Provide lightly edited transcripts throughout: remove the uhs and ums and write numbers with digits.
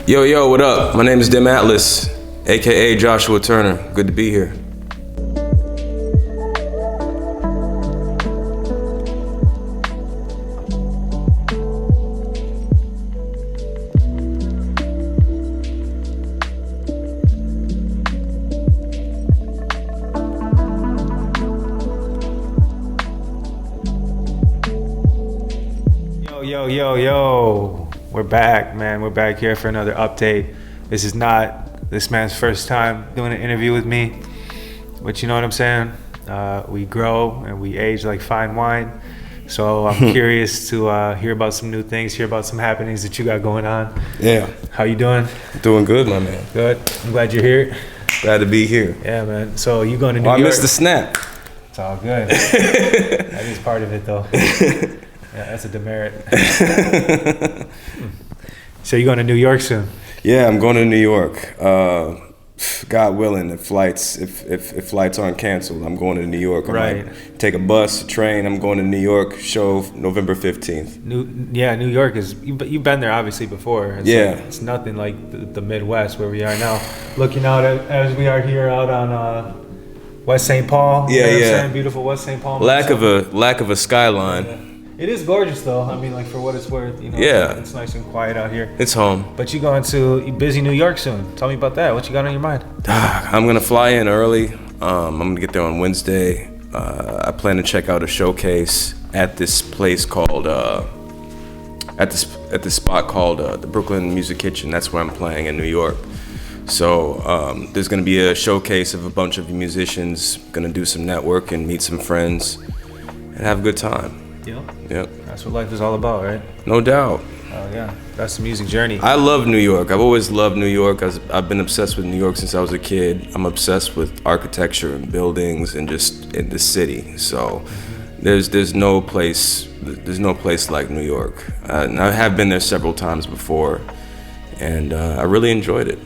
Yo, what up? My name is Dim Atlas, aka Joshua Turner. Good to be here. Yo. We're back, man. We're back here for another update. This is not this man's first time doing an interview with me, but you know what I'm saying? We grow and we age like fine wine. So I'm curious to hear about some new things, hear about some happenings that you got going on. Yeah. How you doing? Doing good, my man. Good. I'm glad you're here. Glad to be here. Yeah, man. So you going to New York? I missed the snap. It's all good. That is part of it, though. Yeah, that's a demerit. So you're going to New York soon? Yeah, I'm going to New York. God willing, if flights aren't canceled, I'm going to New York. I might take a bus, a train. I'm going to New York. Show November 15th. New York is. You've been there obviously before. It's nothing like the Midwest where we are now. Looking out as we are here out on West St. Paul. Yeah. Beautiful West St. Paul. Lack of a skyline. Yeah. It is gorgeous though. I mean, like for what it's worth, you know. Yeah. It's nice and quiet out here. It's home. But you going to busy New York soon. Tell me about that. What you got on your mind? I'm gonna fly in early. I'm gonna get there on Wednesday. I plan to check out a showcase at this place called at this spot called the Brooklyn Music Kitchen. That's where I'm playing in New York. So there's gonna be a showcase of a bunch of musicians. Gonna do some networking, meet some friends, and have a good time. Yep. That's what life is all about, right? No doubt. Oh yeah, that's the music journey. I love New York. I've always loved New York. I've been obsessed with New York since I was a kid. I'm obsessed with architecture and buildings and just in the city. So there's no place like New York. And I have been there several times before, and I really enjoyed it.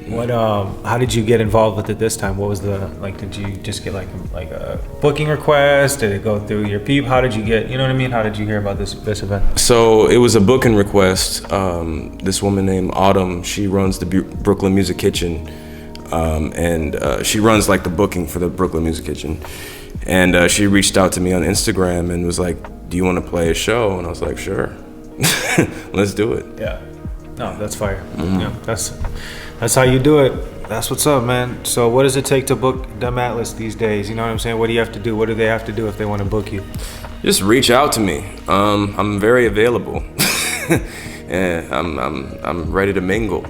What? How did you get involved with it this time? What was did you just get like a booking request? Did it go through your peep? How did you get? You know what I mean? How did you hear about this event? So it was a booking request. This woman named Autumn, she runs the Brooklyn Music Kitchen, and she runs like the booking for the Brooklyn Music Kitchen. And she reached out to me on Instagram and was like, "Do you want to play a show?" And I was like, "Sure, let's do it." Yeah. No, that's fire. Mm-hmm. Yeah, that's how you do it. That's what's up, man. So what does it take to book Dim Atlas these days? You know what I'm saying? What do you have to do? What do they have to do if they want to book you? Just reach out to me. I'm very available. And I'm ready to mingle.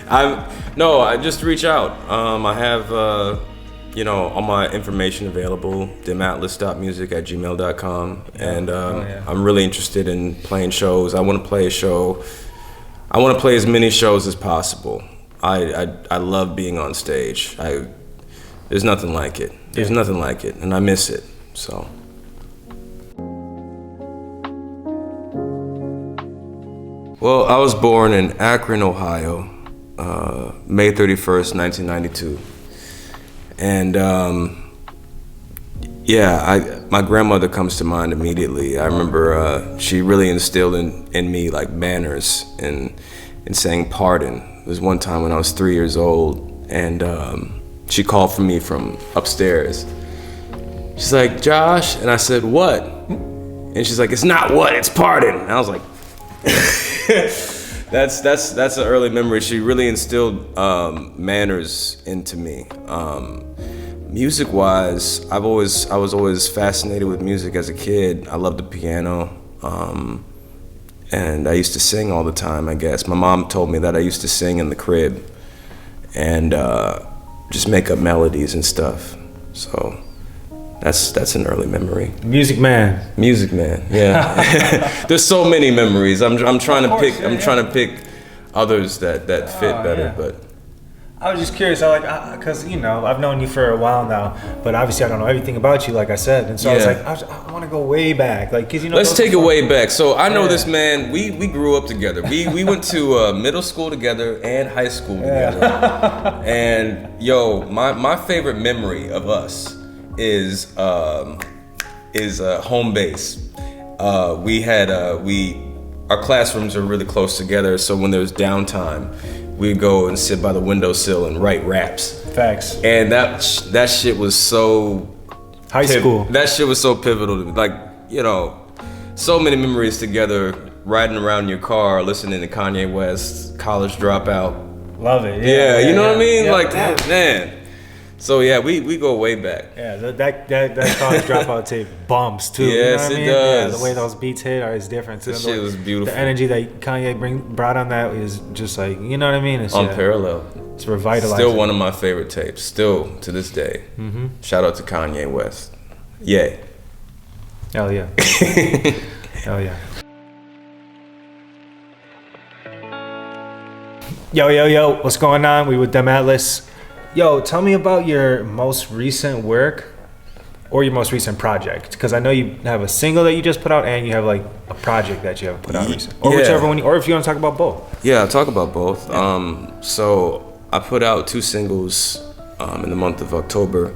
I just reach out. I have all my information available, dimatlas.music@gmail.com. And I'm really interested in playing shows. I want to play a show. I want to play as many shows as possible. I love being on stage. There's nothing like it. There's nothing like it, and I miss it. So. Well, I was born in Akron, Ohio, May 31st, 1992. And my grandmother comes to mind immediately. I remember she really instilled in me like manners and saying pardon. There was one time when I was 3 years old, and she called for me from upstairs. She's like, "Josh," and I said, "What?" And she's like, "It's not what, it's pardon." And I was like, that's an early memory. She really instilled manners into me. Music-wise, I was always fascinated with music as a kid. I loved the piano, and I used to sing all the time, I guess. My mom told me that I used to sing in the crib and just make up melodies and stuff. So that's an early memory. Music man, yeah. There's so many memories. I'm trying to pick. I'm trying to pick others that fit better, yeah. But. I was just curious, because I've known you for a while now, but obviously I don't know everything about you, like I said, and so I was like, I want to go way back, because Let's take it way back. So I know this man. We grew up together. We went to middle school together and high school together. And my favorite memory of us is home base. our classrooms are really close together, so when there's downtime, we'd go and sit by the windowsill and write raps. Facts. And that shit was so High school. That shit was so pivotal to me. Like, you know, so many memories together, riding around in your car, listening to Kanye West, College Dropout. Love it. Yeah, you know what I mean? Yeah. Like that, man. So yeah, we go way back. Yeah, that College Dropout tape bumps too. Yes, you know what I it mean? does. Yeah, the way those beats hit is different too. That shit was beautiful. The energy that Kanye brought on that is just like, you know what I mean? It's Unparalleled. It's revitalizing. Still one of my favorite tapes. Still to this day. Mm-hmm. Shout out to Kanye West. Yay. Hell yeah. Hell yeah. Yo, what's going on? We with Dem Atlas. Yo, tell me about your most recent work or your most recent project, because I know you have a single that you just put out and you have like a project that you have put out recently, or whichever one, or if you want to talk about both. Yeah, I'll talk about both. So I put out 2 singles in the month of October.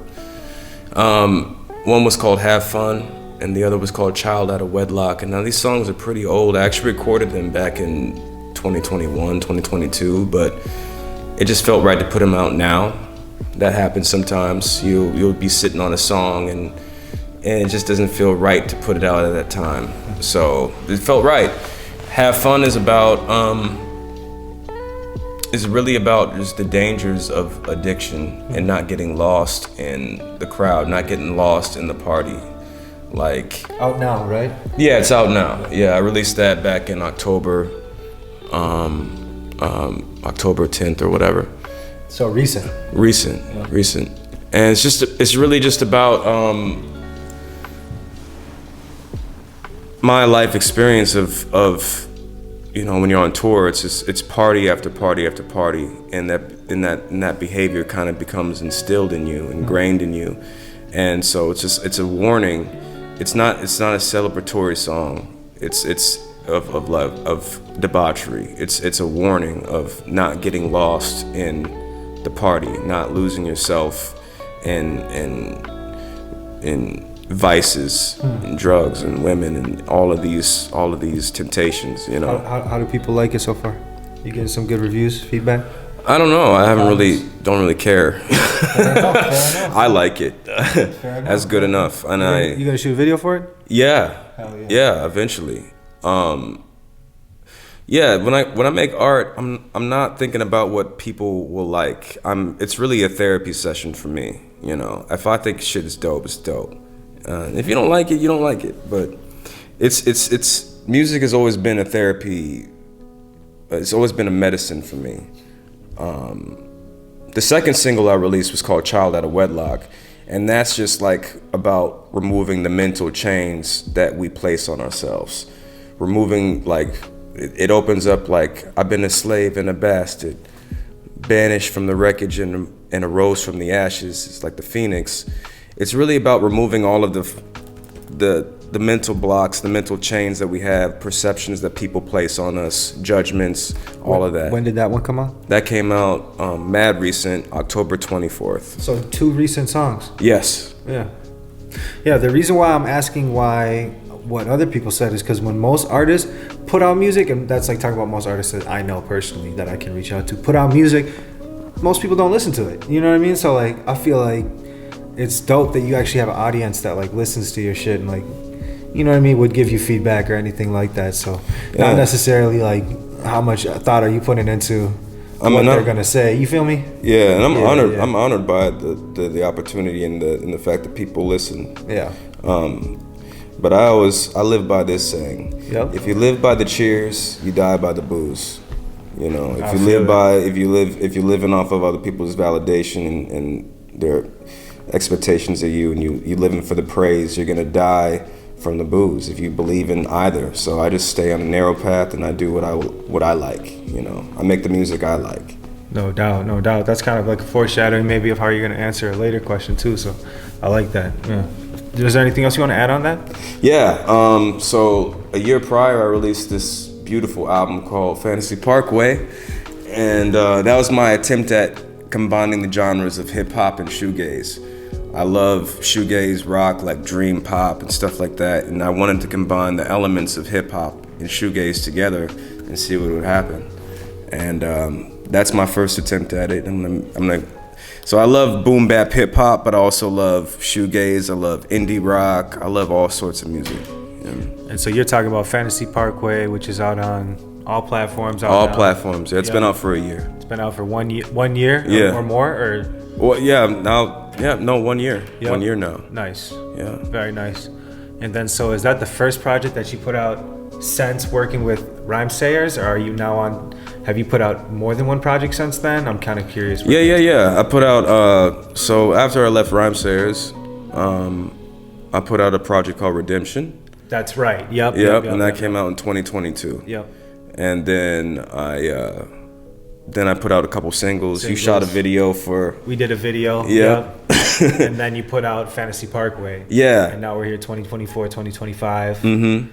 One was called Have Fun, and the other was called Child Out of Wedlock. And now these songs are pretty old. I actually recorded them back in 2021, 2022, but it just felt right to put them out now. That happens sometimes. You'll be sitting on a song and it just doesn't feel right to put it out at that time. So it felt right. Have Fun is really about just the dangers of addiction and not getting lost in the crowd, not getting lost in the party. Like, Out now, right? yeah, it's out now. Yeah, I released that back in October, October 10th or whatever. So recent. Recent. And it's really just about my life experience of you know, when you're on tour, it's party after party after party, and that behavior kind of becomes instilled in you, ingrained in you. And so it's a warning. It's not a celebratory song. It's of love, of debauchery. It's a warning of not getting lost in the party, not losing yourself in vices and drugs and women and all of these temptations, you know. How do people like it so far? You getting some good reviews, feedback? I don't know. I don't really care. I like it. That's good enough. And You gonna shoot a video for it? Yeah. Hell yeah. Yeah, eventually. Yeah, when I make art, I'm not thinking about what people will like. It's really a therapy session for me, you know. If I think shit is dope, it's dope. If you don't like it, you don't like it. But it's music has always been a therapy. It's always been a medicine for me. The second single I released was called Child Out of Wedlock, and that's just like about removing the mental chains that we place on ourselves. Removing, like, it opens up like, I've been a slave and a bastard, banished from the wreckage and arose from the ashes. It's like the phoenix. It's really about removing all of the mental blocks, the mental chains that we have, perceptions that people place on us, judgments, all of that. When did that one come out? That came out mad recent, October 24th. So 2 recent songs. Yes. Yeah. Yeah, the reason why I'm asking what other people said is because when most artists put out music, and that's like talking about most artists that I know personally that I can reach out to, put out music, most people don't listen to it. You know what I mean? So like, I feel like it's dope that you actually have an audience that like listens to your shit and like, you know what I mean, would give you feedback or anything like that. So not necessarily like how much thought are you putting into what they're gonna say. You feel me? Yeah, and I'm honored. Yeah. I'm honored by the opportunity and the fact that people listen. Yeah. But I live by this saying: Yep. If you live by the cheers, you die by the booze. You know, if you're living off of other people's validation and their expectations of you, and you living for the praise, you're gonna die from the booze if you believe in either. So I just stay on a narrow path and I do what I like. You know, I make the music I like. No doubt. That's kind of like a foreshadowing maybe of how you're gonna answer a later question too. So I like that. Yeah. Is there anything else you want to add on that? Yeah. So a year prior, I released this beautiful album called Fantasy Parkway, and that was my attempt at combining the genres of hip hop and shoegaze. I love shoegaze rock, like dream pop and stuff like that, and I wanted to combine the elements of hip hop and shoegaze together and see what would happen. And that's my first attempt at it. So I love boom bap hip hop, but I also love shoegaze. I love indie rock. I love all sorts of music. And so you're talking about Fantasy Parkway, which is out on all platforms. All platforms. Yeah, it's been out for a year. It's been out for 1 year. 1 year Yeah. or more, or 1 year. Yep. 1 year now. Nice. Yeah. Very nice. And then, so is that the first project that you put out since working with Rhymesayers, or are you now on? Have you put out more than one project since then? I'm kind of curious. Yeah. I put out. So after I left Rhymesayers, I put out a project called Redemption. That's right. Yep. And that came out in 2022. Yep. And then I put out a couple singles. You shot a video for. We did a video. Yeah. Yep. And then you put out Fantasy Parkway. Yeah. And now we're here 2024, 2025. Mm-hmm.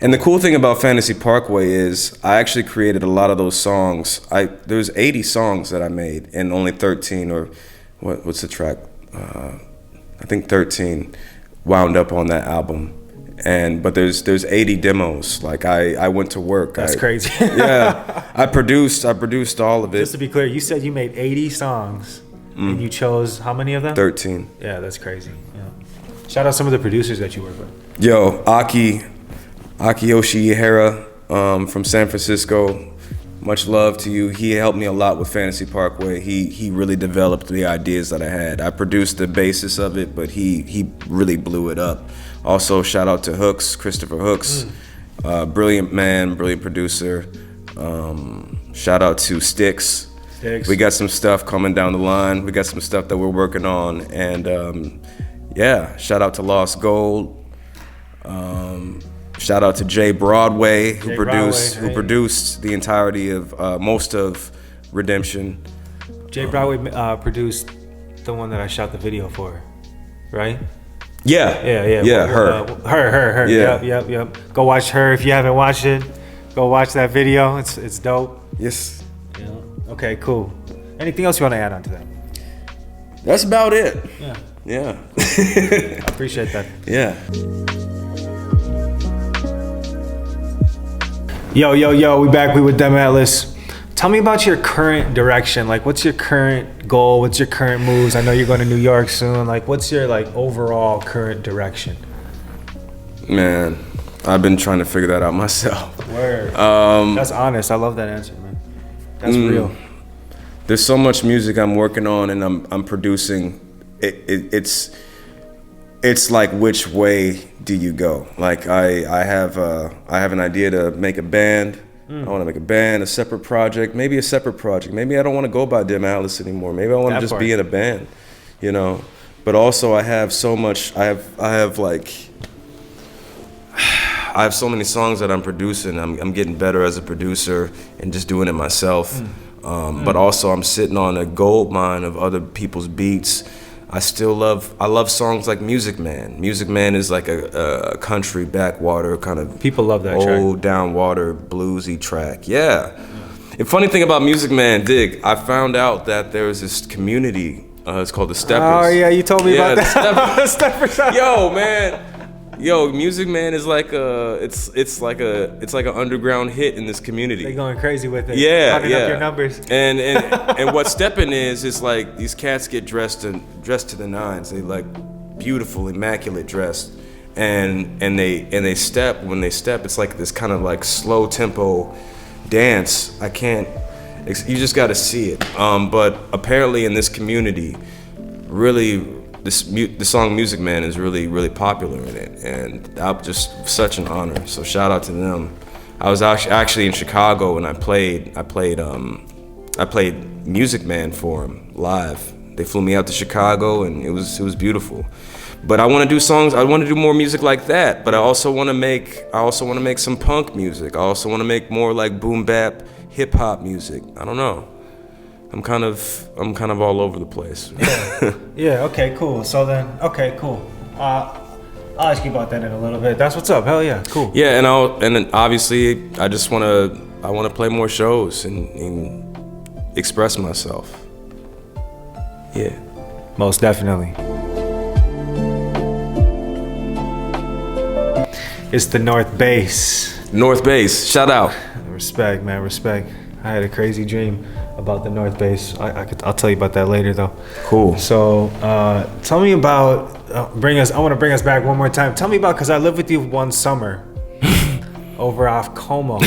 And the cool thing about Fantasy Parkway is I actually created a lot of those songs. There's 80 songs that I made, and only 13, or what's the track? I think 13 wound up on that album. But there's 80 demos. Like I went to work. That's crazy. Yeah, I produced all of it. Just to be clear, you said you made 80 songs, and you chose how many of them? 13. Yeah, that's crazy. Yeah. Shout out some of the producers that you work with. Yo, Akiyoshi Ihara from San Francisco. Much love to you. He helped me a lot with Fantasy Parkway. He really developed the ideas that I had. I produced the basis of it, but he really blew it up. Also, shout out to Hooks, Christopher Hooks, brilliant man, brilliant producer. Shout out to Sticks. We got some stuff coming down the line. We got some stuff that we're working on, and shout out to Lost Gold. Shout out to Jay Broadway, who produced the entirety of most of Redemption. Jay Broadway produced the one that I shot the video for, right? Yeah, her. Yeah. Yep. Go watch her if you haven't watched it. Go watch that video. It's dope. Yes. Yeah. Okay, cool. Anything else you want to add on to that? That's about it. Yeah. I appreciate that. Yeah. Yo, we back. We with Dem Atlas. Tell me about your current direction. Like, what's your current goal? What's your current moves? I know you're going to New York soon. Like, what's your overall current direction? Man, I've been trying to figure that out myself. Word. That's honest. I love that answer, man. That's real. There's so much music I'm working on and I'm producing. It's like, which way do you go? Like I have an idea to make a band. I want to make a band, a separate project, maybe a separate project. Maybe I don't want to go by Dem Atlas anymore. Maybe I want to just be in a band, But also I have so much. I have so many songs that I'm producing. I'm getting better as a producer and just doing it myself. But also I'm sitting on a gold mine of other people's beats. I love songs like Music Man. Music Man is like a country backwater kind of people love that old downwater bluesy track. Yeah. The funny thing about Music Man, Dig, I found out that there was this community. It's called the Steppers. Oh yeah, you told me about that. The Steppers. Yo, man. Yo, Music Man is like it's like an underground hit in this community. They going crazy with it. Yeah, Running up your numbers. And what stepping is like these cats get dressed to the nines. They like beautiful, immaculate dressed, and they step. When they step, it's like this kind of like slow tempo dance. You just got to see it. But apparently in this community, really. The song Music Man is really, really popular in it, and that was just such an honor. So shout out to them. I was actually in Chicago and I played Music Man for them live. They flew me out to Chicago and it was beautiful. But I want to do songs. I want to do more music like that. But I also want to make some punk music. I also want to make more like boom bap, hip hop music. I don't know. I'm kind of all over the place. Yeah. Okay. Cool. So then, okay. Cool. I'll ask you about that in a little bit. That's what's up. Hell yeah. Cool. Yeah, and then obviously I want to play more shows and express myself. Yeah. Most definitely. It's the North Base. North Base, shout out. Respect, man, respect. I had a crazy dream about the North Base. I'll tell you about that later, though. Cool. So, tell me about I want to bring us back one more time. Tell me about, because I lived with you one summer over off Como.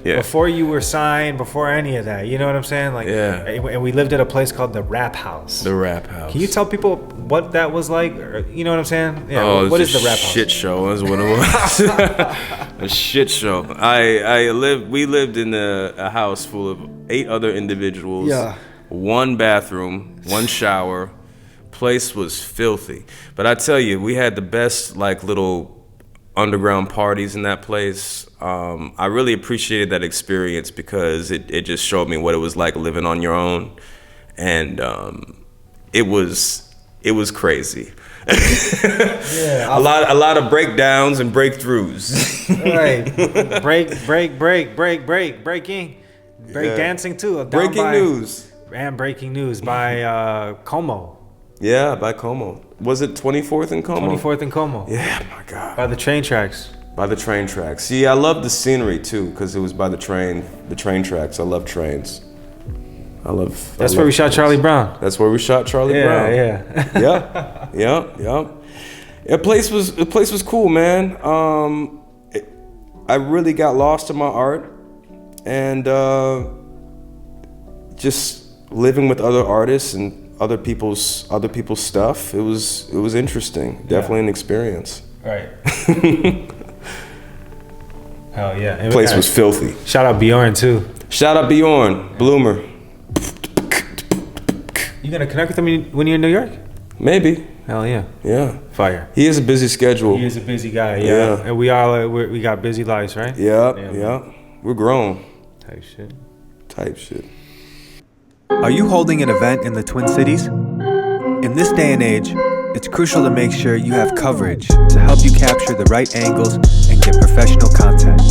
Yeah. Before you were signed, before any of that. You know what I'm saying? Like, Yeah. And we lived at a place called the Rap House. The Rap House. Can you tell people what that was like? Or, you know what I'm saying? Yeah. Oh, What it's is the a Rap House? shit show is what it was. A shit show. We lived in a house full of 8 other individuals. Yeah. 1 bathroom, 1 shower. Place was filthy. But I tell you, we had the best like little underground parties in that place. I really appreciated that experience because it just showed me what it was like living on your own. And it was crazy. Yeah. A lot of breakdowns and breakthroughs. Right. Breaking. Break dancing too. Breaking news. And breaking news by Como. Yeah, by Como. Was it 24th and Como? 24th and Como. Yeah, my God. By the train tracks. By the train tracks. See, I love the scenery too, because it was by the train tracks. I love trains. That's where we shot Charlie Brown. That's where we shot Charlie Brown. Yeah. Yeah. The place was cool, man. I really got lost in my art, and just living with other artists and other people's stuff. It was interesting. Definitely an experience. Right. Hell yeah. And Place was filthy. Shout out Bjorn too. Shout out Bjorn, Bloomer. You gonna connect with him when you're in New York? Maybe. Hell yeah. Yeah. Fire. He has a busy schedule. He is a busy guy. Yeah. Yeah. And we all we got busy lives, right? Yeah. We're grown. Type shit. Are you holding an event in the Twin Cities? In this day and age, it's crucial to make sure you have coverage to help you capture the right angles and get professional content.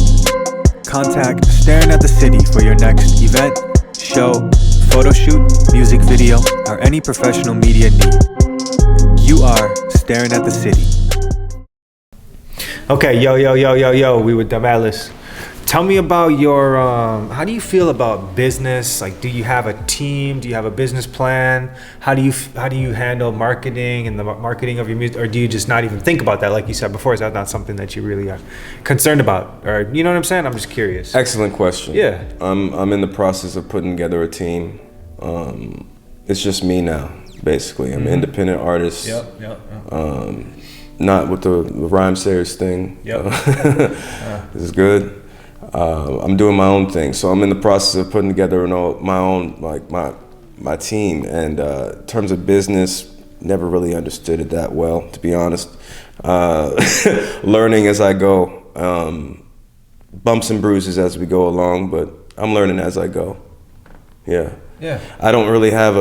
Contact Staring at the City for your next event, show, photo shoot, music video, or any professional media need. You are Staring at the City. Okay, yo, we with Dumb Atlas. Tell me about your, how do you feel about business? Like, do you have a team? Do you have a business plan? How do you handle marketing and the marketing of your music? Or do you just not even think about that? Like you said before, is that not something that you really are concerned about? Or, you know what I'm saying? I'm just curious. Excellent question. Yeah. I'm in the process of putting together a team. It's just me now, basically. I'm an independent artist. Yep. Not with the rhyme sayers thing. Yep. This is good. I'm doing my own thing, so I'm in the process of putting together my own my team. And in terms of business, never really understood it that well, to be honest. Learning as I go, bumps and bruises as we go along, but I'm learning as I go. Yeah. I don't really have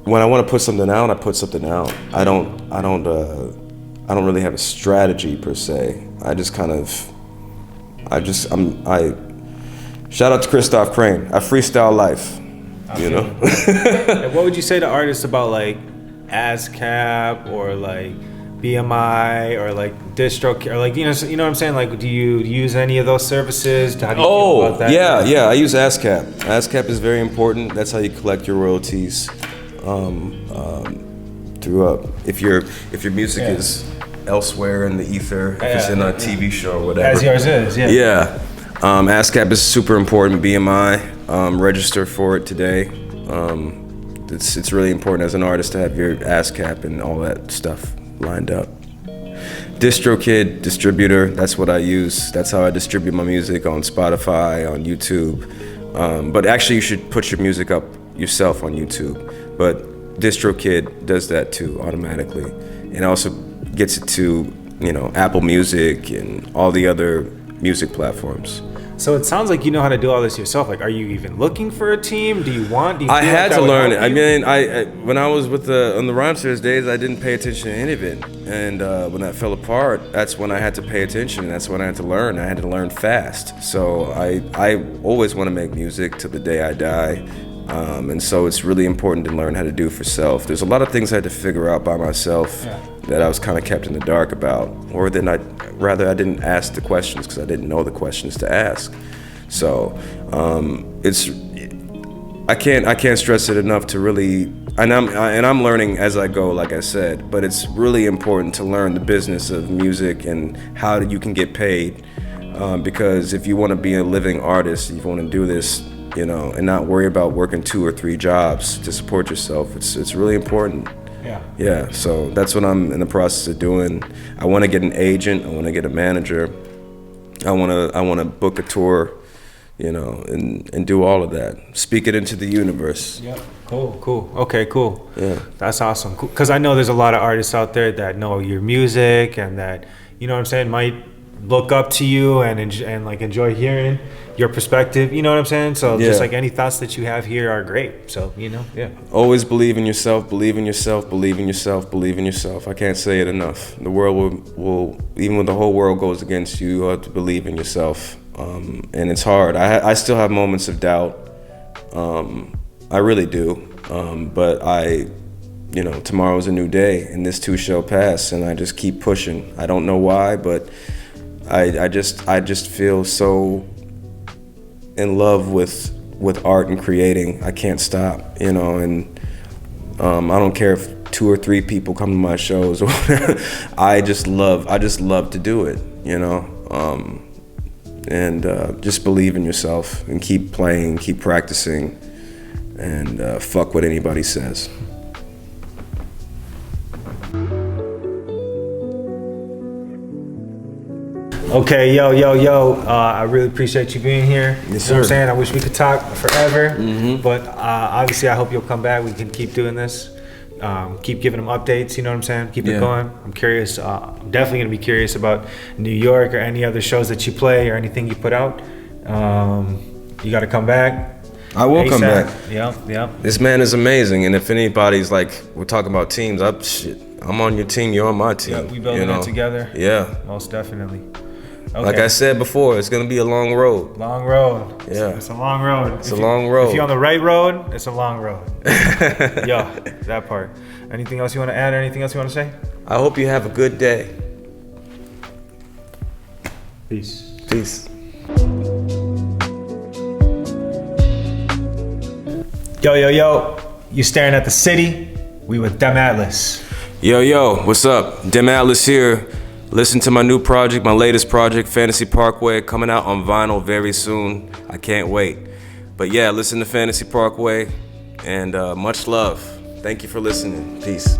when I want to put something out, I put something out. I don't really have a strategy per se. Shout out to Christoph Crane. I freestyle life, you know? And what would you say to artists about like ASCAP or like BMI or like DistroKid or like, you know what I'm saying? Like, do you use any of those services? How do you feel about that? Yeah, I use ASCAP. ASCAP is very important. That's how you collect your royalties. If your music is elsewhere in the ether, if it's in a TV show or whatever. As yours is, yeah. Yeah. ASCAP is super important. BMI, register for it today. It's really important as an artist to have your ASCAP and all that stuff lined up. DistroKid, distributor, that's what I use. That's how I distribute my music on Spotify, on YouTube. But actually you should put your music up yourself on YouTube. But DistroKid does that too automatically. And also gets it to, Apple Music and all the other music platforms. So it sounds like you know how to do all this yourself. Like, are you even looking for a team? I had to learn it. I mean, when I was on the Rhymesters days, I didn't pay attention to any of it. And when that fell apart, that's when I had to pay attention. And that's when I had to learn. I had to learn fast. So I always want to make music till the day I die. And so it's really important to learn how to do for self. There's a lot of things I had to figure out by myself. that I was kind of kept in the dark about, or then I didn't ask the questions because I didn't know the questions to ask. So it's I can't stress it enough to really, and I'm learning as I go, like I said. But it's really important to learn the business of music and how you can get paid, because if you want to be a living artist, you want to do this, you know, and not worry about working 2 or 3 jobs to support yourself. It's really important. Yeah. So that's what I'm in the process of doing. I want to get an agent. I want to get a manager. I want to book a tour, you know, and do all of that. Speak it into the universe. Yep. Cool. Okay, cool. Yeah. That's awesome. Because I know there's a lot of artists out there that know your music and that, you know what I'm saying, might look up to you and enjoy hearing your perspective. You know what I'm saying? So just like any thoughts that you have here are great. So, you know, yeah. Always believe in yourself, believe in yourself, believe in yourself, believe in yourself. I can't say it enough. The world will even when the whole world goes against you, you have to believe in yourself. And it's hard. I still have moments of doubt. I really do. But you know, tomorrow's a new day and this too shall pass, and I just keep pushing. I don't know why, but I just feel so in love with art and creating. I can't stop, you know, and I don't care if 2 or 3 people come to my shows or whatever. I just love to do it, you know. And just believe in yourself and keep playing, keep practicing, and fuck what anybody says. Okay, yo. I really appreciate you being here. Yes, sir. You know what I'm sir. saying? I wish we could talk forever, but obviously I hope you'll come back. We can keep doing this. Keep giving them updates, you know what I'm saying? Keep it going. I'm curious. I'm definitely going to be curious about New York or any other shows that you play or anything you put out. You got to come back. I will ASAP. come back. Yep. This man is amazing, and if anybody's like, we're talking about teams, I'm on your team, you're on my team. Yeah, we building it together. Yeah. Most definitely. Okay. Like I said before, it's gonna be a long road. Long road. Yeah. It's a long road. It's a long road. If you're on the right road, it's a long road. Yeah, that part. Anything else you want to add or anything else you want to say? I hope you have a good day. Peace. Peace. Yo. You staring at the city? We with Dem Atlas. Yo, what's up? Dem Atlas here. Listen to my new project, my latest project, Fantasy Parkway, coming out on vinyl very soon. I can't wait. But yeah, listen to Fantasy Parkway, and much love. Thank you for listening. Peace.